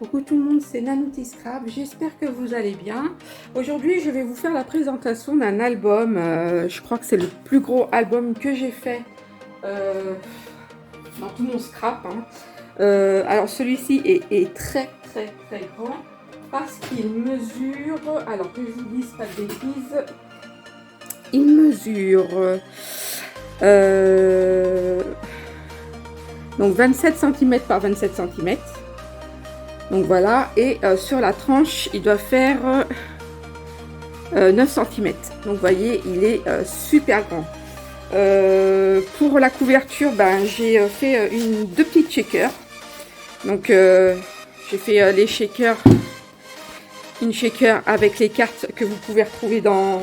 Coucou tout le monde, c'est Nanouti Scrap, j'espère que vous allez bien. Aujourd'hui, je vais vous faire la présentation d'un album. Je crois que c'est le plus gros album que j'ai fait dans tout mon scrap. Alors celui-ci est très grand parce qu'il mesure, alors que je vous dise pas de bêtises, il mesure donc 27 cm par 27 cm. Donc voilà, et sur la tranche, il doit faire 9 cm. Donc vous voyez, il est super grand. Pour la couverture, j'ai fait deux petites shakers. Donc j'ai fait les shakers, une shaker avec les cartes que vous pouvez retrouver dans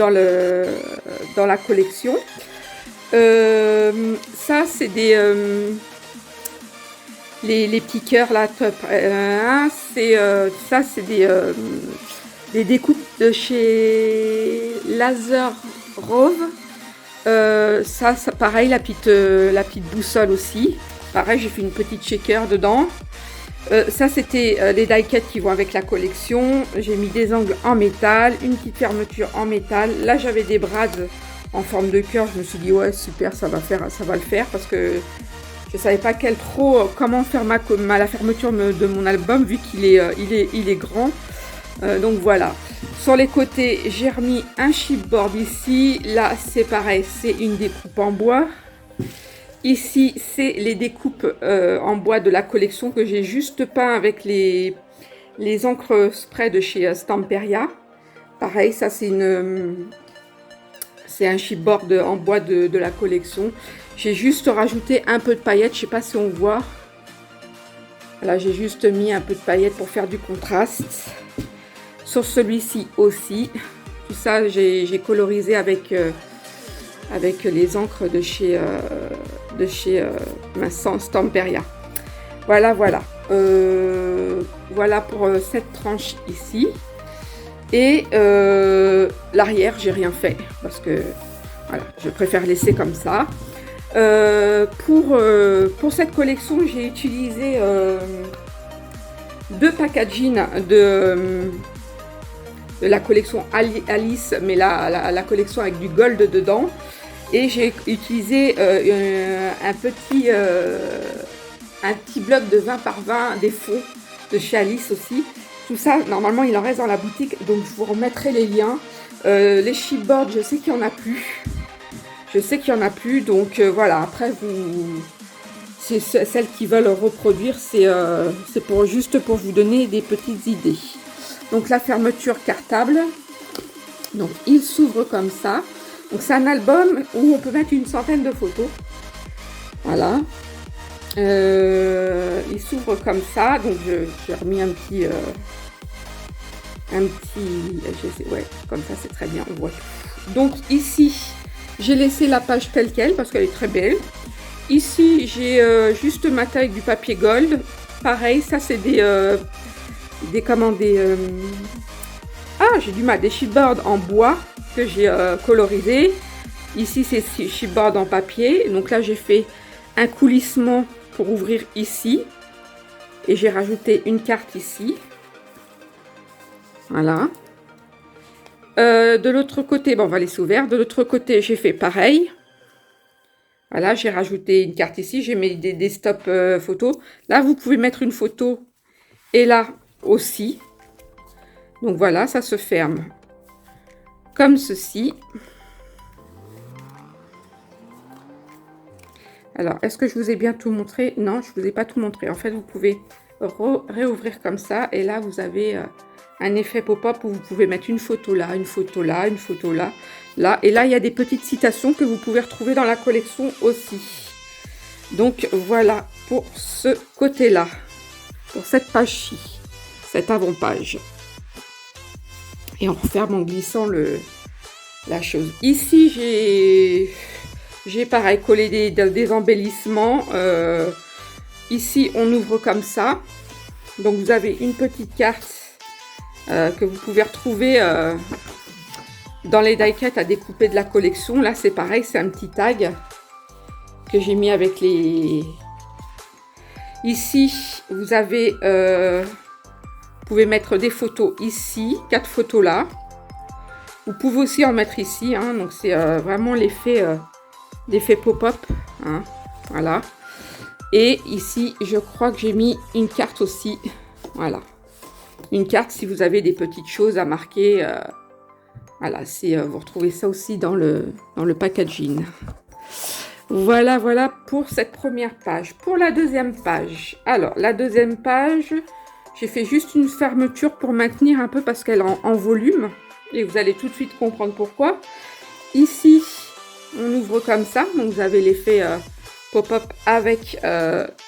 la collection. Ça, c'est des... les petits cœurs là, top. Ça, c'est des découpes de chez Laser Rove. Ça, pareil, la petite boussole aussi. Pareil, j'ai fait une petite shaker dedans. Ça, c'était les die-cuts qui vont avec la collection. J'ai mis des angles en métal, une petite fermeture en métal. Là, j'avais des brades en forme de cœur. Je me suis dit, ouais, super, ça va le faire parce que je savais pas comment faire la fermeture de mon album vu qu'il est grand. Donc voilà. Sur les côtés, j'ai remis un chipboard ici. Là, c'est pareil, c'est une découpe en bois. Ici, c'est les découpes en bois de la collection que j'ai juste peint avec les encres spray de chez Stamperia. Pareil, ça c'est un chipboard en bois de la collection. J'ai juste rajouté un peu de paillettes, je sais pas si on voit. Là, j'ai juste mis un peu de paillettes pour faire du contraste. Sur celui-ci aussi. Tout ça, j'ai colorisé avec les encres de chez Stamperia. Voilà. Voilà pour cette tranche ici. Et l'arrière, j'ai rien fait parce que voilà, je préfère laisser comme ça. Pour cette collection, j'ai utilisé deux packaging de la collection Alice, mais la collection avec du gold dedans. Et j'ai utilisé un petit bloc de 20 par 20 des fonds de chez Alice aussi. Tout ça, normalement, il en reste dans la boutique, donc je vous remettrai les liens. Les chipboards, je sais qu'il n'y en a plus. Donc voilà, après, c'est celles qui veulent reproduire, c'est juste pour vous donner des petites idées. Donc la fermeture cartable, donc il s'ouvre comme ça. Donc c'est un album où on peut mettre une centaine de photos. Voilà. Il s'ouvre comme ça, donc j'ai remis un petit, ouais, comme ça c'est très bien, on voit tout. Donc ici, j'ai laissé la page telle quelle parce qu'elle est très belle. Ici, j'ai juste ma taille du papier gold. Pareil, ça c'est des chipboards en bois que j'ai colorisé. Ici, c'est chipboard en papier. Donc là, j'ai fait un coulissement pour ouvrir ici. Et j'ai rajouté une carte ici. Voilà. De l'autre côté, on va laisser ouvert. De l'autre côté, j'ai fait pareil. Voilà, j'ai rajouté une carte ici. J'ai mis des stop photos. Là, vous pouvez mettre une photo. Et là aussi. Donc voilà, ça se ferme comme ceci. Alors, est-ce que je vous ai bien tout montré? Non, je ne vous ai pas tout montré. En fait, vous pouvez réouvrir comme ça. Et là, vous avez un effet pop-up où vous pouvez mettre une photo là, une photo là, une photo là, là. Et là, il y a des petites citations que vous pouvez retrouver dans la collection aussi. Donc, voilà pour ce côté-là. Pour cette page-ci. Cette avant-page. Et on referme en glissant la chose. Ici, j'ai pareil collé des embellissements. Ici, on ouvre comme ça. Donc, vous avez une petite carte que vous pouvez retrouver dans les die-cuts à découper de la collection. Là, c'est pareil, c'est un petit tag que j'ai mis avec les... Ici, vous avez Vous pouvez mettre des photos ici, 4 photos là. Vous pouvez aussi en mettre ici, hein, donc c'est vraiment l'effet pop-up, hein, voilà. Et ici, je crois que j'ai mis une carte aussi, voilà. Une carte si vous avez des petites choses à marquer, voilà, vous retrouvez ça aussi dans le packaging. Voilà, voilà pour cette première page. Pour la deuxième page, alors la deuxième page, j'ai fait juste une fermeture pour maintenir un peu parce qu'elle est en volume. Et vous allez tout de suite comprendre pourquoi. Ici, on ouvre comme ça. Donc vous avez l'effet pop-up avec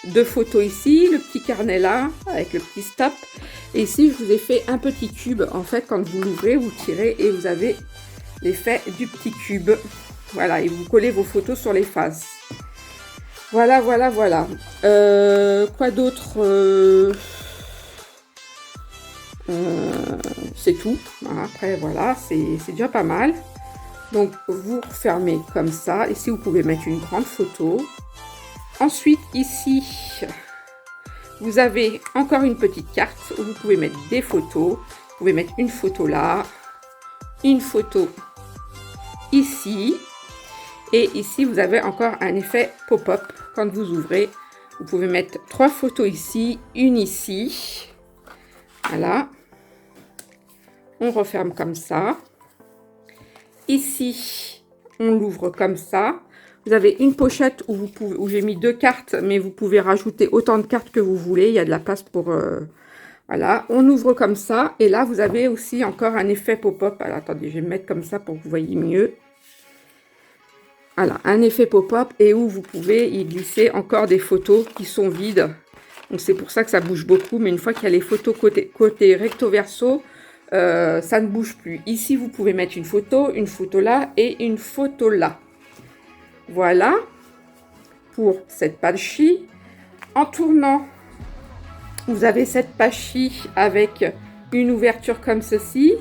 2 photos ici. Le petit carnet là, avec le petit stop. Et ici, je vous ai fait un petit cube. En fait, quand vous l'ouvrez, vous tirez et vous avez l'effet du petit cube. Voilà, et vous collez vos photos sur les faces. Voilà, voilà, voilà. Quoi d'autre c'est tout. Après, voilà, c'est déjà pas mal. Donc, vous refermez comme ça. Ici, vous pouvez mettre une grande photo. Ensuite, ici, vous avez encore une petite carte où vous pouvez mettre des photos. Vous pouvez mettre une photo là, une photo ici. Et ici, vous avez encore un effet pop-up. Quand vous ouvrez, vous pouvez mettre 3 photos ici, une ici. Voilà. On referme comme ça. Ici, on l'ouvre comme ça. Vous avez une pochette où j'ai mis 2 cartes, mais vous pouvez rajouter autant de cartes que vous voulez. Il y a de la place pour... voilà, on ouvre comme ça. Et là, vous avez aussi encore un effet pop-up. Alors, attendez, je vais me mettre comme ça pour que vous voyez mieux. Voilà, un effet pop-up et où vous pouvez y glisser encore des photos qui sont vides. Donc, c'est pour ça que ça bouge beaucoup. Mais une fois qu'il y a les photos côté recto-verso, ça ne bouge plus. Ici, vous pouvez mettre une photo là et une photo là. Voilà pour cette page-ci. En tournant, vous avez cette page-ci avec une ouverture comme ceci.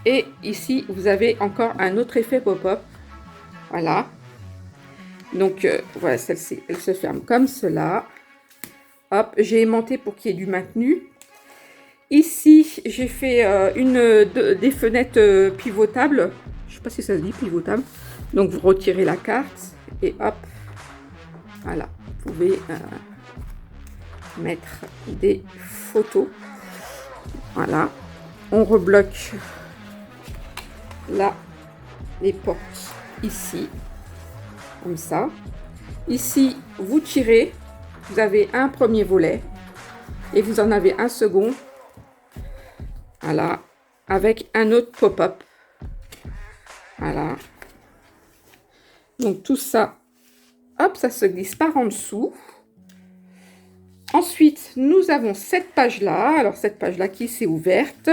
Et ici, vous avez encore un autre effet pop-up. Voilà. Donc, voilà, celle-ci, elle se ferme comme cela. Hop, j'ai aimanté pour qu'il y ait du maintenu. Ici, j'ai fait des fenêtres pivotables. Je ne sais pas si ça se dit pivotable. Donc, vous retirez la carte et hop, voilà, vous pouvez mettre des photos. Voilà, on rebloque là les portes ici, comme ça. Ici, vous tirez, vous avez un premier volet et vous en avez un second. Voilà, avec un autre pop-up. Voilà. Donc tout ça, hop, ça se glisse par en dessous. Ensuite, nous avons cette page-là. Alors cette page-là qui s'est ouverte.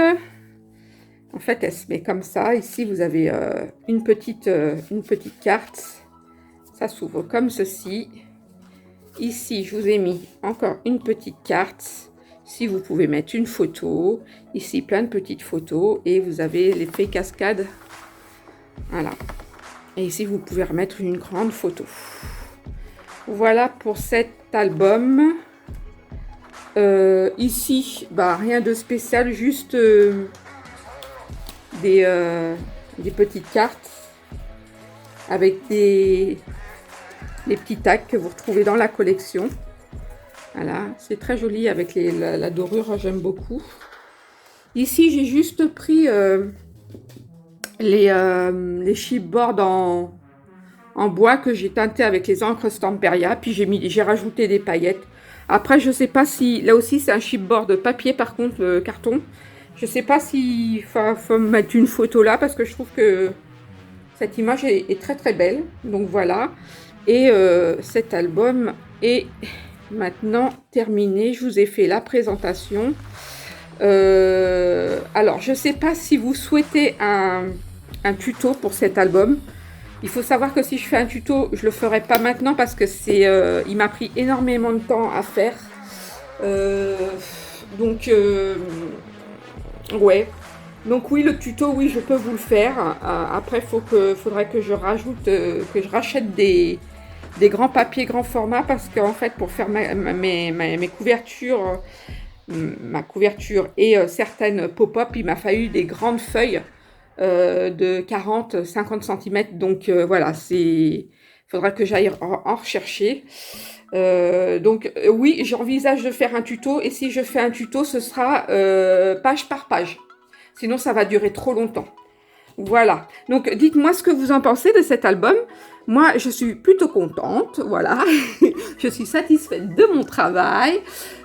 En fait, elle se met comme ça. Ici, vous avez une petite carte. Ça s'ouvre comme ceci. Ici, je vous ai mis encore une petite carte. Ici, vous pouvez mettre une photo. Ici, plein de petites photos. Et vous avez l'effet cascade. Voilà. Et ici, vous pouvez remettre une grande photo. Voilà pour cet album. Ici, bah, rien de spécial. Juste des petites cartes. Avec des petits tags que vous retrouvez dans la collection. Voilà, c'est très joli avec la dorure, j'aime beaucoup. Ici, j'ai juste pris les chipboards en bois que j'ai teinté avec les encres Stamperia. Puis j'ai rajouté des paillettes. Après, je sais pas si... Là aussi, c'est un chipboard de papier, par contre, carton. Je sais pas si faut mettre une photo là, parce que je trouve que cette image est très très belle. Donc voilà. Et cet album est maintenant terminé. Je vous ai fait la présentation. Alors, je ne sais pas si vous souhaitez un tuto pour cet album. Il faut savoir que si je fais un tuto, je ne le ferai pas maintenant parce que il m'a pris énormément de temps à faire. Ouais. Donc oui, le tuto, oui, je peux vous le faire. Après, faudrait que je rajoute, que je rachète des des grands papiers grand format parce qu'en fait, pour faire mes couvertures, ma couverture et certaines pop-up, il m'a fallu des grandes feuilles de 40-50 cm. Donc voilà, il faudra que j'aille en rechercher. Oui, j'envisage de faire un tuto et si je fais un tuto, ce sera page par page. Sinon, ça va durer trop longtemps. Voilà. Donc, dites-moi ce que vous en pensez de cet album. Moi, je suis plutôt contente. Voilà. Je suis satisfaite de mon travail.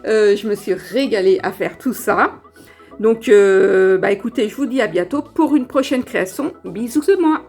Je me suis régalée à faire tout ça. Donc, écoutez, je vous dis à bientôt pour une prochaine création. Bisous de moi.